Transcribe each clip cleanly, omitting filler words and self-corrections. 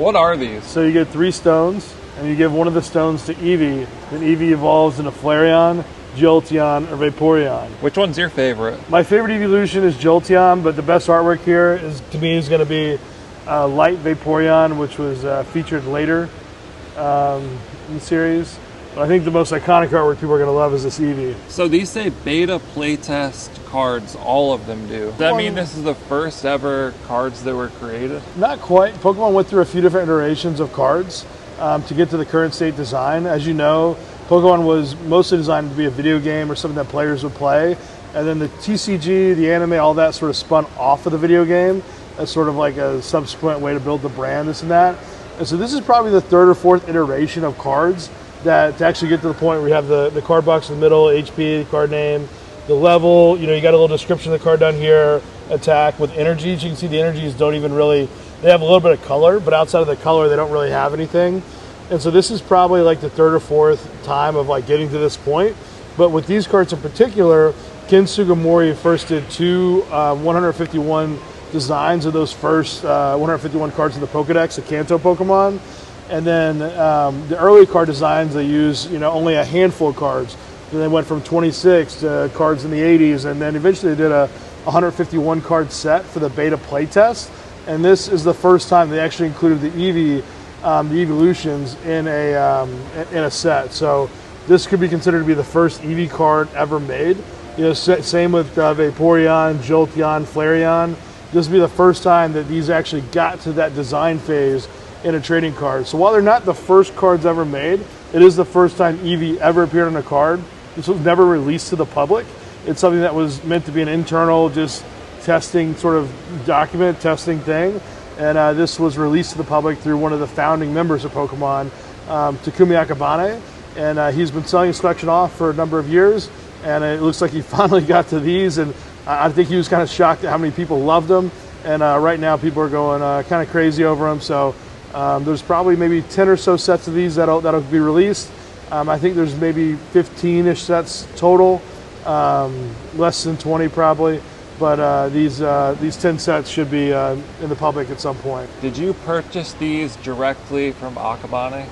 What are these? So you get 3 stones, and you give one of the stones to Eevee. Then Eevee evolves into Flareon, Jolteon, or Vaporeon. Which one's your favorite? My favorite evolution is Jolteon, but the best artwork here is, to me, is going to be Light Vaporeon, which was featured later in the series. But I think the most iconic artwork people are going to love is this Eevee. So these say beta playtest cards, all of them do. Does that mean this is the first ever cards that were created? Not quite. Pokemon went through a few different iterations of cards to get to the current state design. As you know, Pokemon was mostly designed to be a video game or something that players would play. And then the TCG, the anime, all that sort of spun off of the video game as sort of like a subsequent way to build the brand, this and that. And so this is probably the 3rd or 4th iteration of cards that to actually get to the point where you have the card box in the middle, HP, card name, the level, you got a little description of the card down here, attack with energies. You can see the energies don't even really, they have a little bit of color, but outside of the color, they don't really have anything. And so this is probably like the 3rd or 4th time of like getting to this point. But with these cards in particular, Ken Sugimori first did 2 151 designs of those first 151 cards in the Pokedex, the Kanto Pokemon. And then the early card designs, they use only a handful of cards. Then they went from 26 to cards in the 80s, and then eventually they did a 151 card set for the beta playtest. And this is the first time they actually included the Eevee, the evolutions in a set. So this could be considered to be the first Eevee card ever made. Same with Vaporeon, Jolteon, Flareon. This would be the first time that these actually got to that design phase in a trading card. So while they're not the first cards ever made, it is the first time Eevee ever appeared on a card. This was never released to the public. It's something that was meant to be an internal, just testing sort of document, testing thing. And this was released to the public through one of the founding members of Pokemon, Takumi Akabane. And he's been selling his collection off for a number of years. And it looks like he finally got to these. And I think he was kind of shocked at how many people loved them. And right now people are going kind of crazy over them. So there's probably maybe 10 or so sets of these that'll be released. I think there's maybe 15-ish sets total, less than 20 probably. But these 10 sets should be in the public at some point. Did you purchase these directly from Akabane?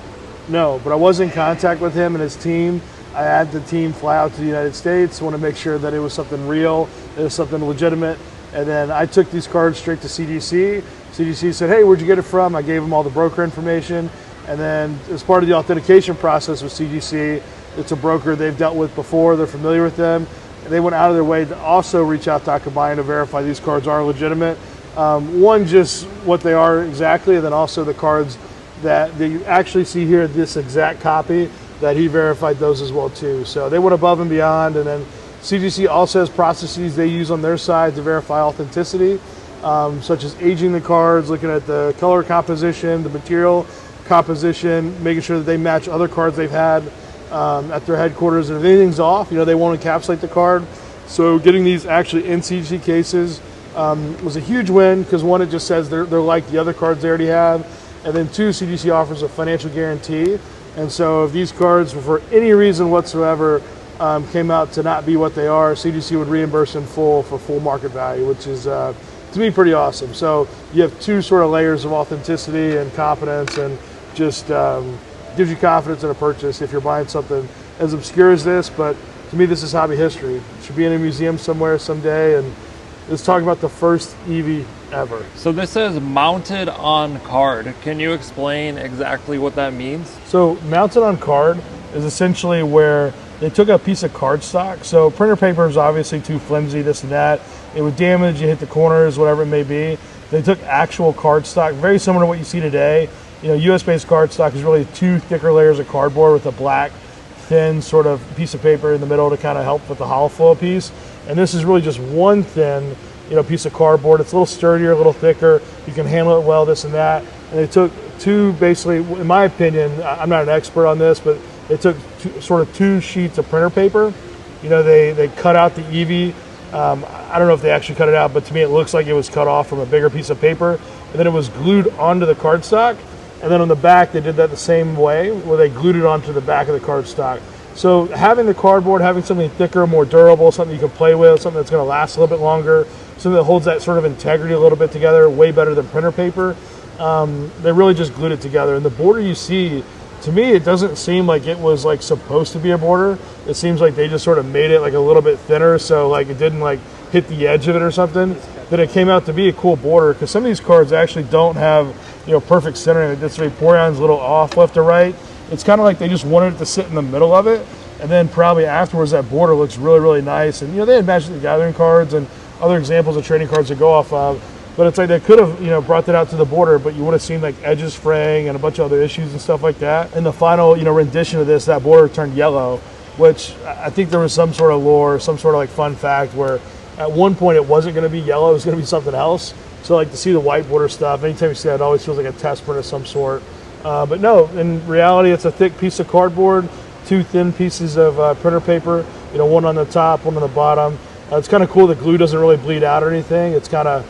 No, but I was in contact with him and his team. I had the team fly out to the United States, want to make sure that it was something real, it was something legitimate. And then I took these cards straight to CDC. CDC said, hey, where'd you get it from? I gave them all the broker information. And then as part of the authentication process with CDC, it's a broker they've dealt with before, they're familiar with them. And they went out of their way to also reach out to Akabane to verify these cards are legitimate. One, just what they are exactly, and then also the cards that you actually see here, this exact copy, that he verified those as well too. So they went above and beyond. And then CDC also has processes they use on their side to verify authenticity, such as aging the cards, looking at the color composition, the material composition, making sure that they match other cards they've had at their headquarters. And if anything's off, they won't encapsulate the card. So getting these actually in CDC cases was a huge win because one, it just says they're like the other cards they already have. And then two, CDC offers a financial guarantee. And so if these cards, for any reason whatsoever, came out to not be what they are, CDC would reimburse in full for full market value, which is, to me, pretty awesome. So you have 2 sort of layers of authenticity and confidence, and just gives you confidence in a purchase if you're buying something as obscure as this. But to me, this is hobby history. It should be in a museum somewhere someday, and it's talking about the first Eevee ever. So this says mounted on card. Can you explain exactly what that means? So mounted on card is essentially where they took a piece of cardstock. So printer paper is obviously too flimsy, this and that. It would damage, you hit the corners, whatever it may be. They took actual cardstock, very similar to what you see today. US-based cardstock is really 2 thicker layers of cardboard with a black, thin sort of piece of paper in the middle to kind of help with the hollow flow piece. And this is really just one thin, piece of cardboard. It's a little sturdier, a little thicker. You can handle it well, this and that. And they took 2, basically, in my opinion, I'm not an expert on this, but they took sort of 2 sheets of printer paper. They cut out the Eevee. I don't know if they actually cut it out, but to me it looks like it was cut off from a bigger piece of paper. And then it was glued onto the cardstock. And then on the back, they did that the same way, where they glued it onto the back of the cardstock. So having the cardboard, having something thicker, more durable, something you can play with, something that's going to last a little bit longer, something that holds that sort of integrity a little bit together, way better than printer paper. They really just glued it together. And the border you see, to me, it doesn't seem like it was like supposed to be a border. It seems like they just sort of made it like a little bit thinner, so like it didn't like hit the edge of it or something. Then it came out to be a cool border, because some of these cards actually don't have, you know, perfect centering. It gets Vaporeon's a little off left or right. It's kind of like they just wanted it to sit in the middle of it, and then probably afterwards that border looks really, really nice. And you know, they had Magic the Gathering cards and other examples of trading cards to go off of, but it's like they could have, you know, brought that out to the border, but you would have seen like edges fraying and a bunch of other issues and stuff like that. In the final, you know, rendition of this, that border turned yellow, which I think there was some sort of lore, some sort of like fun fact where at one point it wasn't going to be yellow, it was going to be something else. So like to see the white border stuff, anytime you see that, it always feels like a test print of some sort. But no, in reality, it's a thick piece of cardboard, two thin pieces of printer paper, you know, one on the top, one on the bottom. It's kind of cool the glue doesn't really bleed out or anything. It's kind of,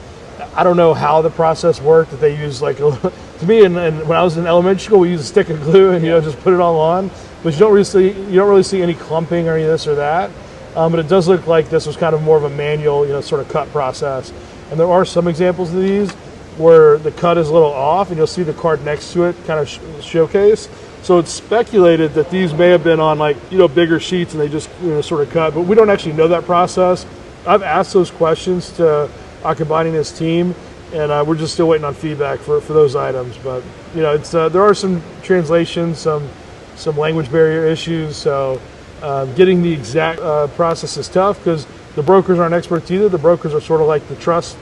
I don't know how the process worked, that they use like, to me, and when I was in elementary school, we used a stick of glue and, you know, just put it all on. But you don't really see any clumping or any of this or that. But it does look like this was kind of more of a manual, you know, sort of cut process. And there are some examples of these where the cut is a little off, and you'll see the card next to it kind of showcase. So it's speculated that these may have been on like, you know, bigger sheets and they just, you know, sort of cut, but we don't actually know that process. I've asked those questions to Akabani and his team, and we're just still waiting on feedback for those items. But you know, it's there are some translations, some language barrier issues. So getting the exact process is tough, because the brokers aren't experts either. The brokers are sort of like the trust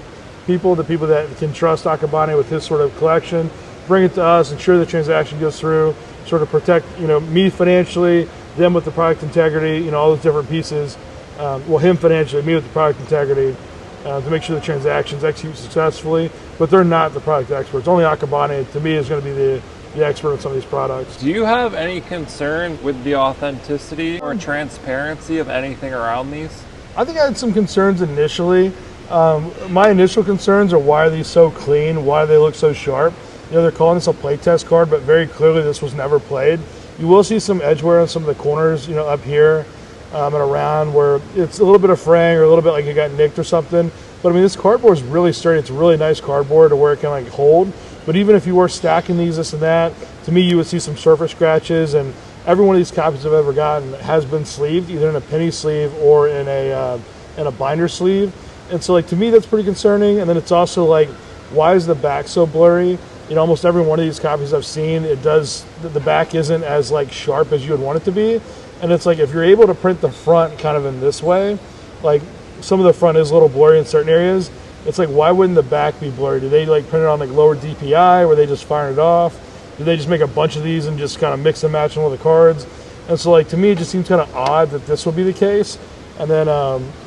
people, the people that can trust Akabani with his sort of collection, bring it to us, ensure the transaction goes through, sort of protect, you know, me financially, them with the product integrity, you know, all those different pieces. Well, him financially, me with the product integrity, to make sure the transactions execute successfully. But they're not the product experts. Only Akabani, to me, is going to be the expert on some of these products. Do you have any concern with the authenticity or transparency of anything around these? I think I had some concerns initially. My initial concerns are, why are these so clean? Why do they look so sharp? You know, they're calling this a playtest card, but very clearly this was never played. You will see some edge wear on some of the corners, you know, up here and around, where it's a little bit of fraying or a little bit like it got nicked or something. But I mean, this cardboard is really sturdy. It's a really nice cardboard to where it can like hold. But even if you were stacking these, this and that, to me, you would see some surface scratches. And every one of these copies I've ever gotten has been sleeved, either in a penny sleeve or in a binder sleeve. And so, like, to me, that's pretty concerning. And then it's also like, why is the back so blurry? You know, almost every one of these copies I've seen, the back isn't as like sharp as you would want it to be. And it's like, if you're able to print the front kind of in this way, like some of the front is a little blurry in certain areas. It's like, why wouldn't the back be blurry? Do they like print it on like lower DPI, where they just firing it off? Do they just make a bunch of these and just kind of mix and match them with the cards? And so, like, to me, it just seems kind of odd that this will be the case. And then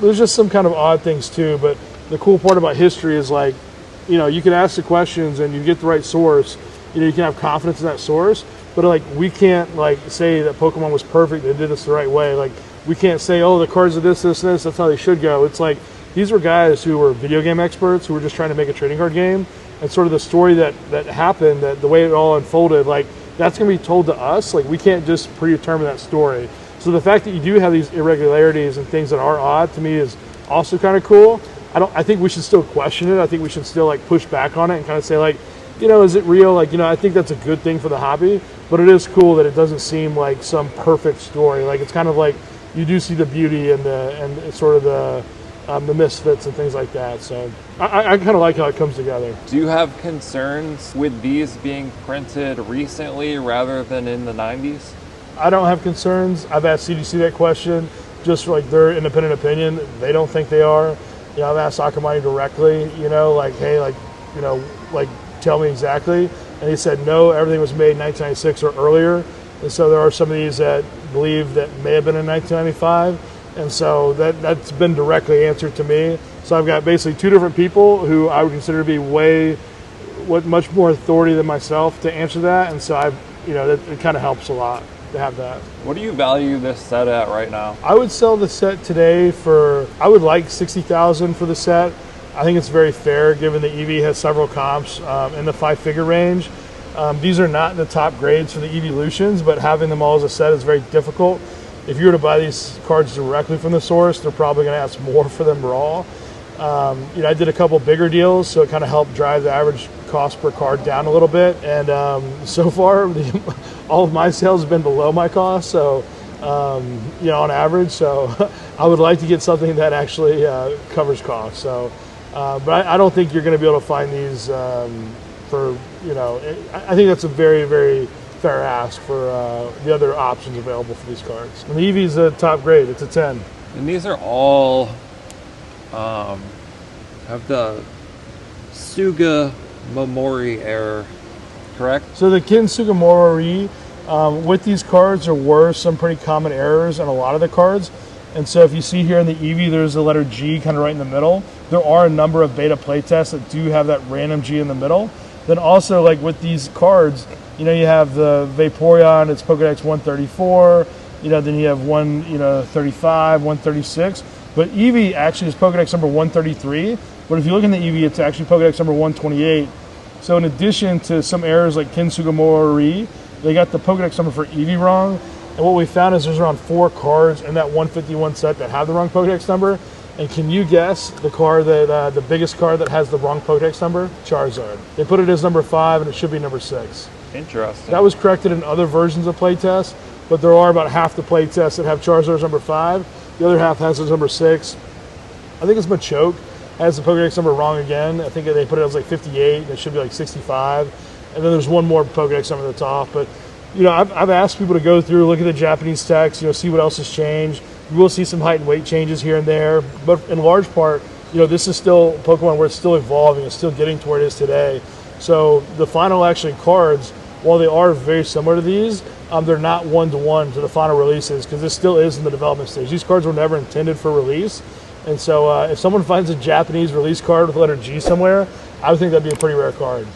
there's just some kind of odd things too. But the cool part about history is, like, you know, you can ask the questions and you get the right source. You know, you can have confidence in that source. But like, we can't like say that Pokemon was perfect, they did this the right way. Like, we can't say, oh, the cards are this, this, and this, that's how they should go. It's like, these were guys who were video game experts who were just trying to make a trading card game. And sort of the story that happened, that the way it all unfolded, like, that's going to be told to us. Like, we can't just predetermine that story. So the fact that you do have these irregularities and things that are odd, to me, is also kind of cool. I think we should still question it. I think we should still like push back on it and kind of say, like, you know, is it real? Like, you know, I think that's a good thing for the hobby, but it is cool that it doesn't seem like some perfect story. Like, it's kind of like, you do see the beauty and sort of the misfits and things like that. So I kind of like how it comes together. Do you have concerns with these being printed recently rather than in the 90s? I don't have concerns. I've asked CDC that question, just for like their independent opinion. They don't think they are. You know, I've asked Akamai directly, you know, like, hey, like, you know, like, tell me exactly. And he said, no, everything was made in 1996 or earlier. And so there are some of these that believe that may have been in 1995. And so that's been directly answered to me. So I've got basically two different people who I would consider to be much more authority than myself to answer that. And so it kind of helps a lot to have that. What do you value this set at right now? I would sell the set today I would like $60,000 for the set. I think it's very fair, given that EV has several comps in the 5-figure range. These are not the top grades for the Evolutions, but having them all as a set is very difficult. If you were to buy these cards directly from the source, they're probably going to ask more for them raw. You know, I did a couple bigger deals, so it kind of helped drive the average cost per card down a little bit, and so far all of my sales have been below my cost, so you know, on average. So I would like to get something that actually covers costs. So, but I don't think you're going to be able to find these for, you know, I think that's a very, very fair ask for the other options available for these cards. And the EV is a top grade. It's a 10. And these are all have the Suga Momori error, correct? So the Kin Sugimori, with these cards, there were some pretty common errors on a lot of the cards. And so if you see here in the EV, there's the letter G kind of right in the middle. There are a number of beta playtests that do have that random G in the middle. Then also, like with these cards, you know, you have the Vaporeon, it's Pokedex 134, you know, then you have 135, 136. But Eevee actually is Pokedex number 133. But if you look in the Eevee, it's actually Pokedex number 128. So in addition to some errors like Kin Sugimori, they got the Pokedex number for Eevee wrong. And what we found is there's around 4 cards in that 151 set that have the wrong Pokedex number. And can you guess the card that the biggest card that has the wrong Pokedex number? Charizard. They put it as number 5, and it should be number 6. Interesting. That was corrected in other versions of playtests, but there are about half the playtests that have Charizard as number 5. The other half has it as number 6. I think it's Machoke has the Pokedex number wrong again. I think they put it as like 58, and it should be like 65. And then there's one more Pokedex number at the top. But you know, I've asked people to go through, look at the Japanese text, you know, see what else has changed. You will see some height and weight changes here and there, but in large part, you know, this is still Pokemon where it's still evolving, it's still getting to where it is today. So the final actually cards, while they are very similar to these, they're not one-to-one to the final releases because this still is in the development stage. These cards were never intended for release, and so if someone finds a Japanese release card with the letter G somewhere, I would think that'd be a pretty rare card.